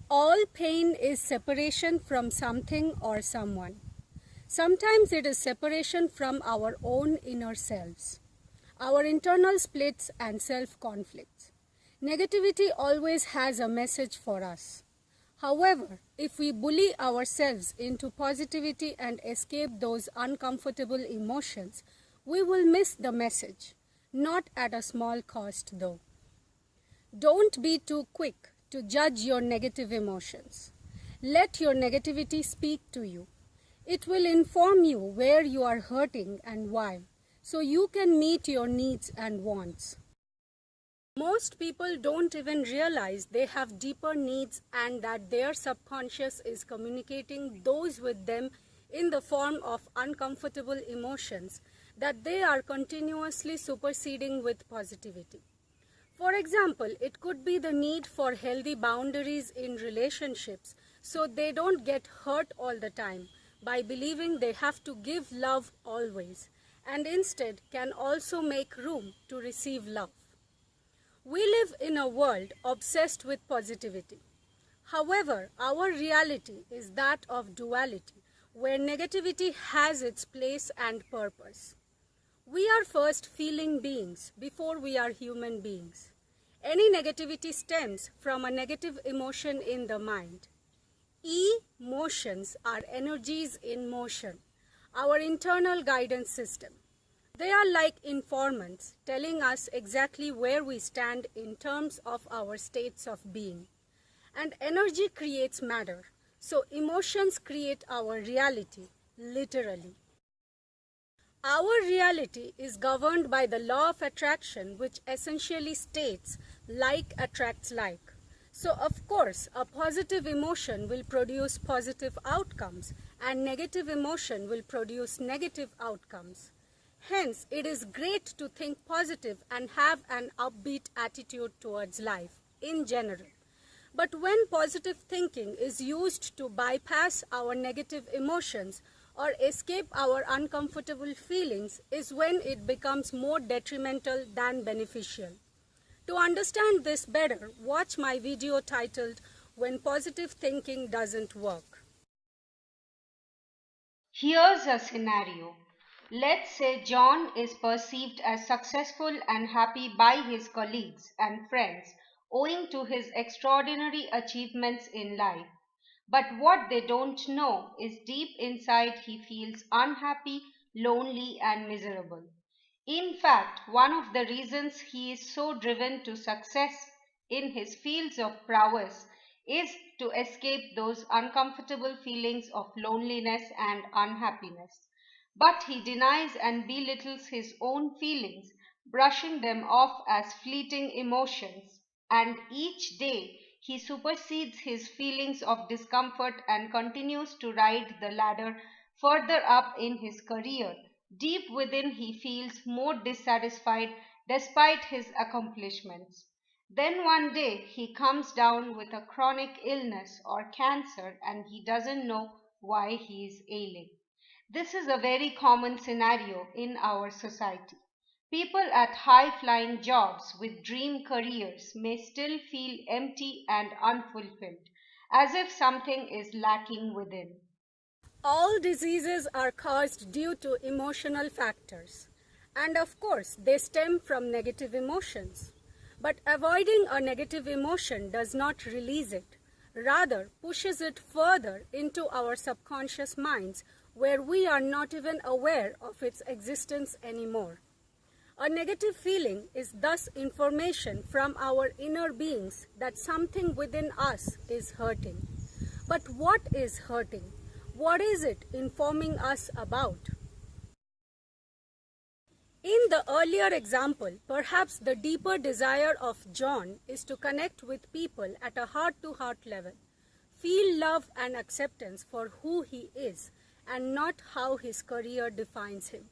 All pain is separation from something or someone. Sometimes it is separation from our own inner selves, our internal splits and self-conflicts. Negativity always has a message for us. However, if we bully ourselves into positivity and escape those uncomfortable emotions, we will miss the message, not at a small cost though. Don't be too quick to judge your negative emotions. Let your negativity speak to you. It will inform you where you are hurting and why, so you can meet your needs and wants. Most people don't even realize they have deeper needs and that their subconscious is communicating those with them in the form of uncomfortable emotions that they are continuously superseding with positivity. For example, it could be the need for healthy boundaries in relationships so they don't get hurt all the time by believing they have to give love always and instead can also make room to receive love. We live in a world obsessed with positivity. However, our reality is that of duality, where negativity has its place and purpose. We are first feeling beings before we are human beings. Any negativity stems from a negative emotion in the mind. Emotions are energies in motion, our internal guidance system. They are like informants telling us exactly where we stand in terms of our states of being. And energy creates matter, so emotions create our reality, literally. Our reality is governed by the law of attraction, which essentially states like attracts like. So of course, a positive emotion will produce positive outcomes and negative emotion will produce negative outcomes. Hence, it is great to think positive and have an upbeat attitude towards life in general. But when positive thinking is used to bypass our negative emotions or escape our uncomfortable feelings is when it becomes more detrimental than beneficial. To understand this better, watch my video titled When Positive Thinking Doesn't Work. Here's a scenario. Let's say John is perceived as successful and happy by his colleagues and friends owing to his extraordinary achievements in life. But what they don't know is deep inside he feels unhappy, lonely, and miserable. In fact, one of the reasons he is so driven to success in his fields of prowess is to escape those uncomfortable feelings of loneliness and unhappiness. But he denies and belittles his own feelings, brushing them off as fleeting emotions, and each day he supersedes his feelings of discomfort and continues to ride the ladder further up in his career. Deep within, he feels more dissatisfied despite his accomplishments. Then one day he comes down with a chronic illness or cancer and he doesn't know why he is ailing. This is a very common scenario in our society. People at high flying jobs with dream careers may still feel empty and unfulfilled, as if something is lacking within. All diseases are caused due to emotional factors. And of course, they stem from negative emotions. But avoiding a negative emotion does not release it, rather pushes it further into our subconscious minds where we are not even aware of its existence anymore. A negative feeling is thus information from our inner beings that something within us is hurting. But what is hurting? What is it informing us about? In the earlier example, perhaps the deeper desire of John is to connect with people at a heart-to-heart level, feel love and acceptance for who he is and not how his career defines him.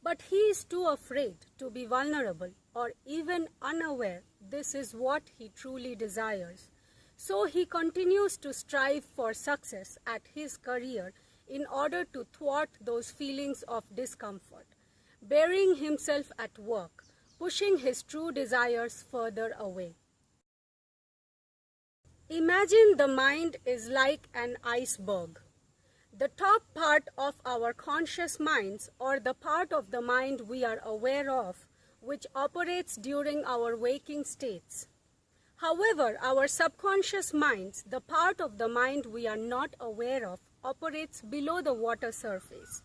But he is too afraid to be vulnerable or even unaware this is what he truly desires. So he continues to strive for success at his career in order to thwart those feelings of discomfort, burying himself at work, pushing his true desires further away. Imagine the mind is like an iceberg. The top part of our conscious minds, or the part of the mind we are aware of, which operates during our waking states. However, our subconscious minds, the part of the mind we are not aware of, operates below the water surface,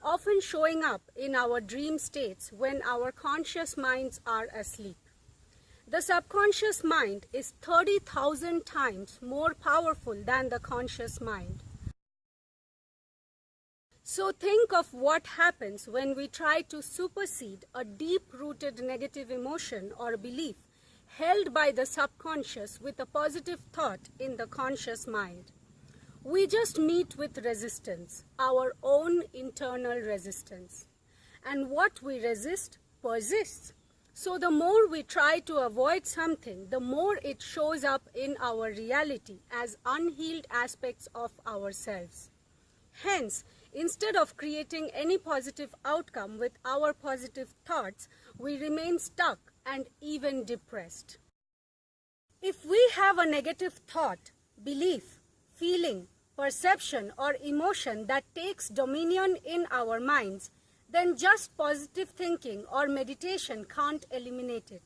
often showing up in our dream states when our conscious minds are asleep. The subconscious mind is 30,000 times more powerful than the conscious mind. So think of what happens when we try to supersede a deep-rooted negative emotion or belief held by the subconscious with a positive thought in the conscious mind. We just meet with resistance, our own internal resistance. And what we resist persists. So the more we try to avoid something, the more it shows up in our reality as unhealed aspects of ourselves. Hence, instead of creating any positive outcome with our positive thoughts, we remain stuck and even depressed. If we have a negative thought, belief, feeling, perception, or emotion that takes dominion in our minds, then just positive thinking or meditation can't eliminate it.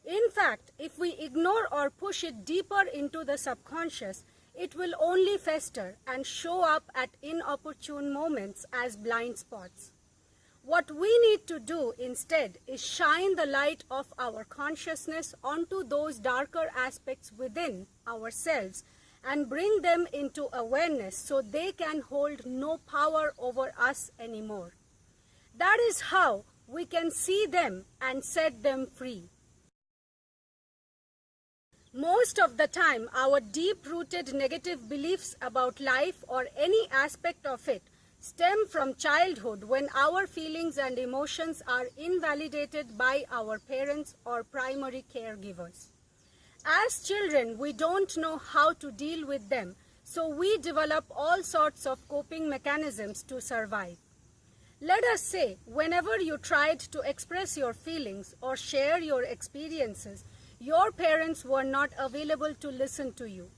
In fact, if we ignore or push it deeper into the subconscious, it will only fester and show up at inopportune moments as blind spots. What we need to do instead is shine the light of our consciousness onto those darker aspects within ourselves and bring them into awareness so they can hold no power over us anymore. That is how we can see them and set them free. Most of the time, our deep-rooted negative beliefs about life or any aspect of it stem from childhood when our feelings and emotions are invalidated by our parents or primary caregivers. As children, we don't know how to deal with them, so we develop all sorts of coping mechanisms to survive. Let us say, whenever you tried to express your feelings or share your experiences, your parents were not available to listen to you.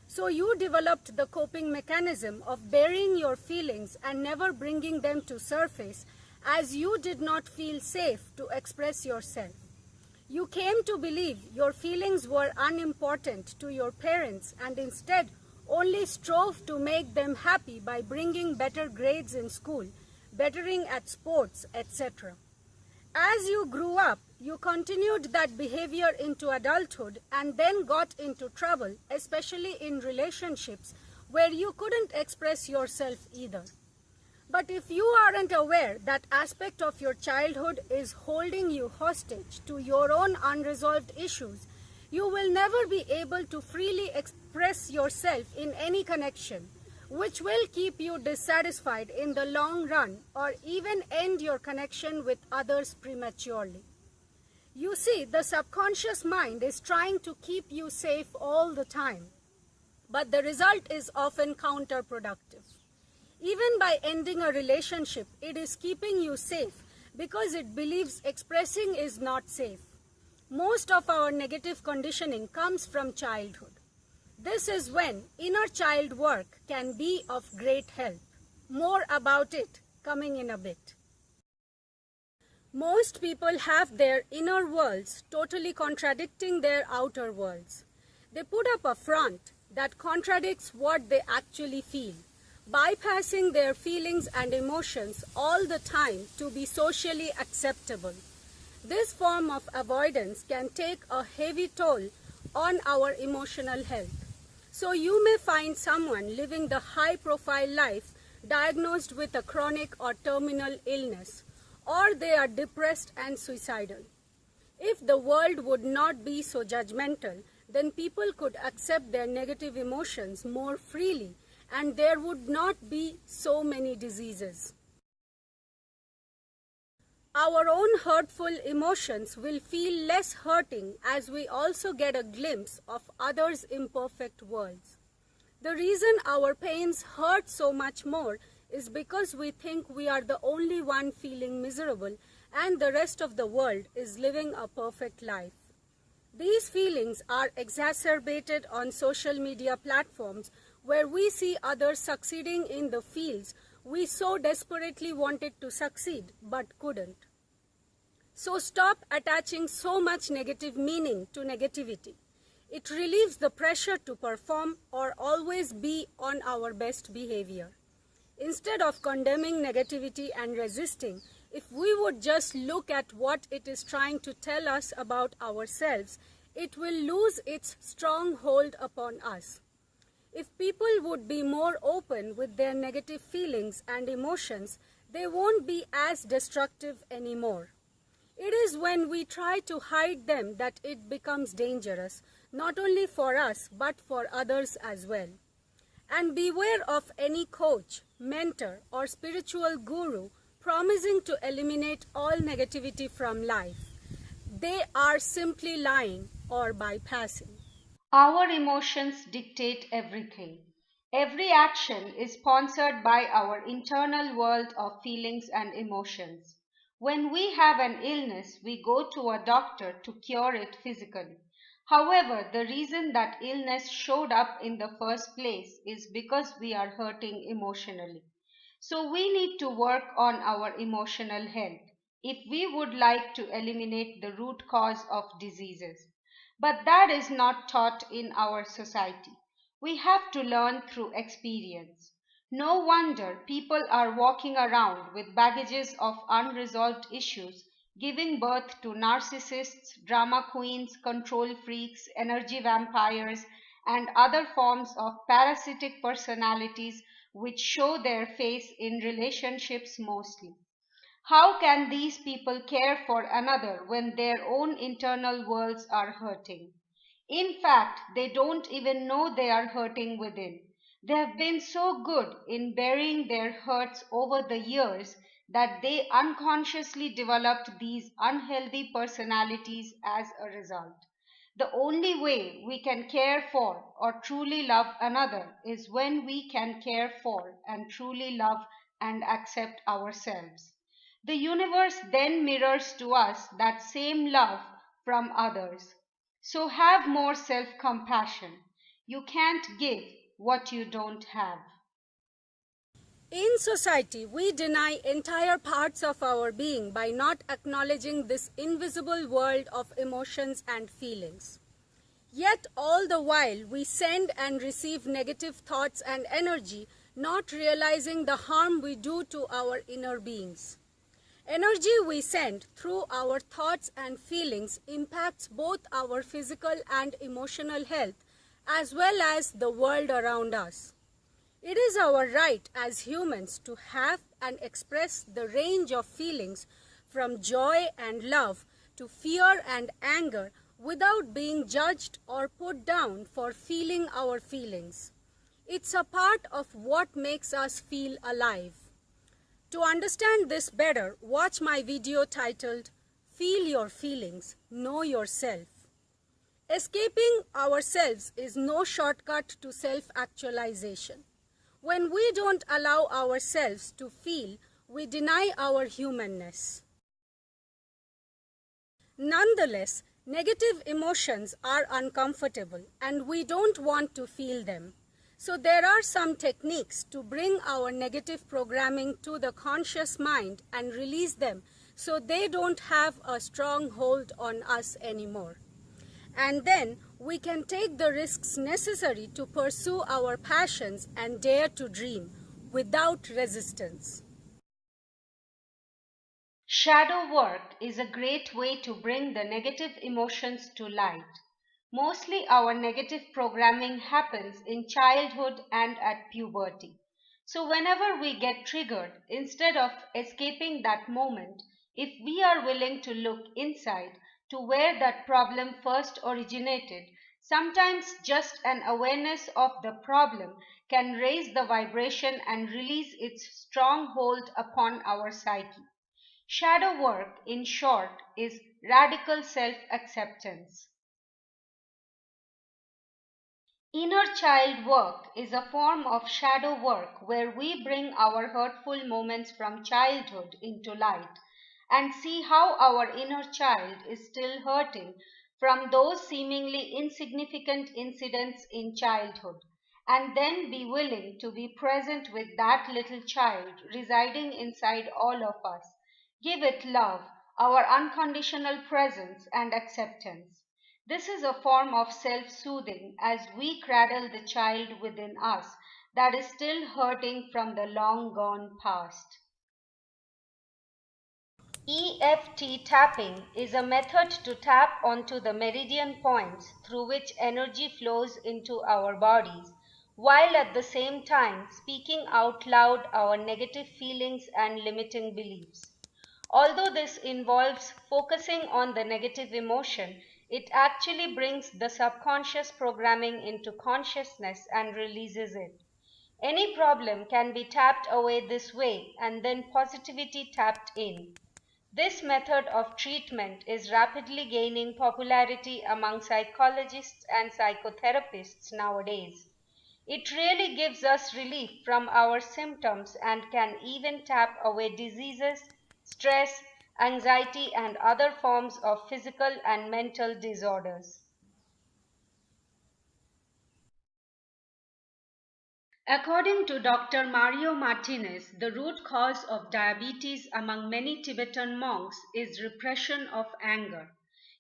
So you developed the coping mechanism of burying your feelings and never bringing them to surface, as you did not feel safe to express yourself. You came to believe your feelings were unimportant to your parents and instead only strove to make them happy by bringing better grades in school, bettering at sports, etc. As you grew up, you continued that behavior into adulthood and then got into trouble, especially in relationships where you couldn't express yourself either. But if you aren't aware that aspect of your childhood is holding you hostage to your own unresolved issues, you will never be able to freely express yourself in any connection, which will keep you dissatisfied in the long run or even end your connection with others prematurely. You see, the subconscious mind is trying to keep you safe all the time, but the result is often counterproductive. Even by ending a relationship, it is keeping you safe because it believes expressing is not safe. Most of our negative conditioning comes from childhood. This is when inner child work can be of great help. More about it coming in a bit. Most people have their inner worlds totally contradicting their outer worlds. They put up a front that contradicts what they actually feel, bypassing their feelings and emotions all the time to be socially acceptable. This form of avoidance can take a heavy toll on our emotional health. So you may find someone living the high-profile life diagnosed with a chronic or terminal illness, or they are depressed and suicidal. If the world would not be so judgmental, then people could accept their negative emotions more freely and there would not be so many diseases. Our own hurtful emotions will feel less hurting as we also get a glimpse of others' imperfect worlds. The reason our pains hurt so much more is because we think we are the only one feeling miserable and the rest of the world is living a perfect life. These feelings are exacerbated on social media platforms where we see others succeeding in the fields we so desperately wanted to succeed but couldn't. So stop attaching so much negative meaning to negativity. It relieves the pressure to perform or always be on our best behavior. Instead of condemning negativity and resisting, if we would just look at what it is trying to tell us about ourselves, it will lose its strong hold upon us. If people would be more open with their negative feelings and emotions, they won't be as destructive anymore. It is when we try to hide them that it becomes dangerous, not only for us but for others as well. And beware of any coach, mentor, or spiritual guru promising to eliminate all negativity from life. They are simply lying or bypassing. Our emotions dictate everything. Every action is sponsored by our internal world of feelings and emotions. When we have an illness, we go to a doctor to cure it physically. However, the reason that illness showed up in the first place is because we are hurting emotionally. So we need to work on our emotional health if we would like to eliminate the root cause of diseases. But that is not taught in our society. We have to learn through experience. No wonder people are walking around with baggages of unresolved issues, giving birth to narcissists, drama queens, control freaks, energy vampires, and other forms of parasitic personalities which show their face in relationships mostly. How can these people care for another when their own internal worlds are hurting? In fact, they don't even know they are hurting within. They have been so good in burying their hurts over the years that they unconsciously developed these unhealthy personalities as a result. The only way we can care for or truly love another is when we can care for and truly love and accept ourselves. The universe then mirrors to us that same love from others. So have more self compassion. You can't give what you don't have. In society, we deny entire parts of our being by not acknowledging this invisible world of emotions and feelings. Yet all the while we send and receive negative thoughts and energy, not realizing the harm we do to our inner beings. Energy we send through our thoughts and feelings impacts both our physical and emotional health as well as the world around us. It is our right as humans to have and express the range of feelings from joy and love to fear and anger without being judged or put down for feeling our feelings. It's a part of what makes us feel alive. To understand this better, watch my video titled Feel Your Feelings, Know Yourself. Escaping ourselves is no shortcut to self-actualization. When we don't allow ourselves to feel, we deny our humanness. Nonetheless, negative emotions are uncomfortable and we don't want to feel them. So there are some techniques to bring our negative programming to the conscious mind and release them so they don't have a strong hold on us anymore. And then we can take the risks necessary to pursue our passions and dare to dream without resistance. Shadow work is a great way to bring the negative emotions to light. Mostly our negative programming happens in childhood and at puberty. So whenever we get triggered, instead of escaping that moment, if we are willing to look inside to where that problem first originated, sometimes just an awareness of the problem can raise the vibration and release its strong hold upon our psyche. Shadow work, in short, is radical self acceptance. Inner child work is a form of shadow work where we bring our hurtful moments from childhood into light and see how our inner child is still hurting from those seemingly insignificant incidents in childhood, and then be willing to be present with that little child residing inside all of us. Give it love, our unconditional presence and acceptance. This is a form of self soothing as we cradle the child within us that is still hurting from the long gone past. EFT tapping is a method to tap onto the meridian points through which energy flows into our bodies, while at the same time speaking out loud our negative feelings and limiting beliefs. Although this involves focusing on the negative emotion, it actually brings the subconscious programming into consciousness and releases it. Any problem can be tapped away this way and then positivity tapped in. This method of treatment is rapidly gaining popularity among psychologists and psychotherapists nowadays. It really gives us relief from our symptoms and can even tap away diseases, stress, anxiety, and other forms of physical and mental disorders. According to Dr. Mario Martinez, the root cause of diabetes among many Tibetan monks is repression of anger.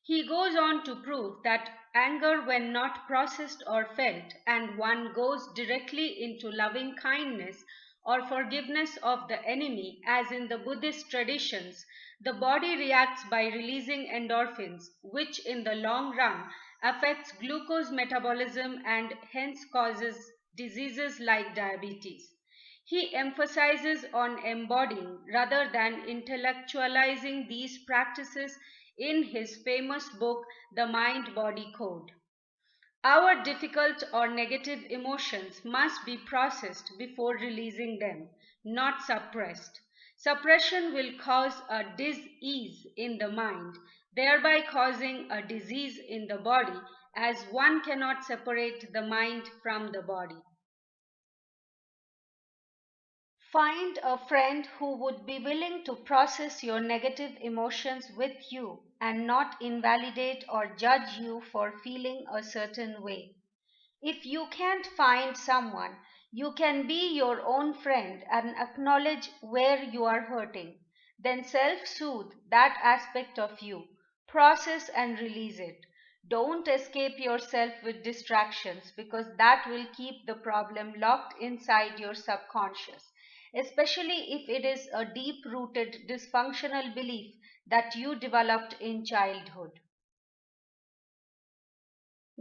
He goes on to prove that anger, when not processed or felt, and one goes directly into loving kindness or forgiveness of the enemy, as in the Buddhist traditions, the body reacts by releasing endorphins, which in the long run affects glucose metabolism and hence causes diseases like diabetes. He emphasizes on embodying rather than intellectualizing these practices in his famous book, The Mind Body Code. Our difficult or negative emotions must be processed before releasing them, not suppressed. Suppression will cause a dis-ease in the mind, thereby causing a disease in the body, as one cannot separate the mind from the body. Find a friend who would be willing to process your negative emotions with you and not invalidate or judge you for feeling a certain way. If you can't find someone, you can be your own friend and acknowledge where you are hurting. Then self soothe that aspect of you, process and release it. Don't escape yourself with distractions because that will keep the problem locked inside your subconscious, especially if it is a deep rooted dysfunctional belief that you developed in childhood.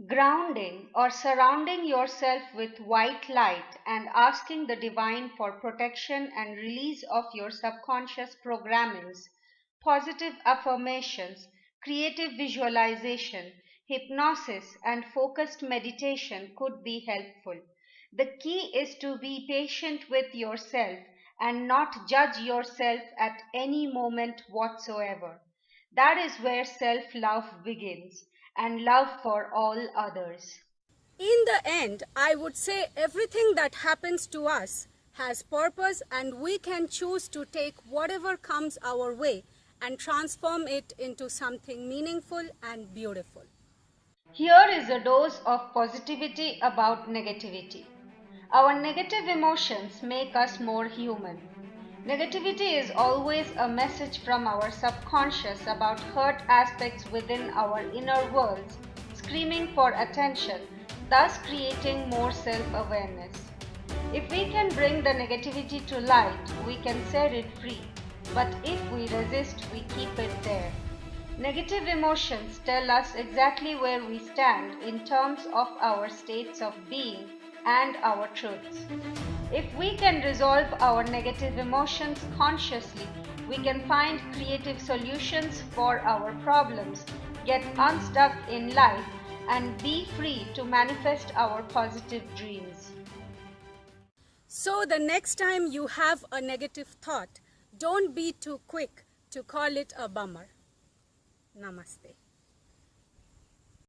Grounding or surrounding yourself with white light and asking the divine for protection and release of your subconscious programmings, positive affirmations, creative visualization, hypnosis, and focused meditation could be helpful. The key is to be patient with yourself and not judge yourself at any moment whatsoever. That is where self love begins and love for all others. In the end, I would say everything that happens to us has purpose, and we can choose to take whatever comes our way and transform it into something meaningful and beautiful. Here is a dose of positivity about negativity. Our negative emotions make us more human. Negativity is always a message from our subconscious about hurt aspects within our inner worlds, screaming for attention, thus creating more self-awareness. If we can bring the negativity to light, we can set it free. But if we resist, we keep it there. Negative emotions tell us exactly where we stand in terms of our states of being and our truths. If we can resolve our negative emotions consciously, we can find creative solutions for our problems, get unstuck in life, and be free to manifest our positive dreams. So, the next time you have a negative thought, don't be too quick to call it a bummer. Namaste.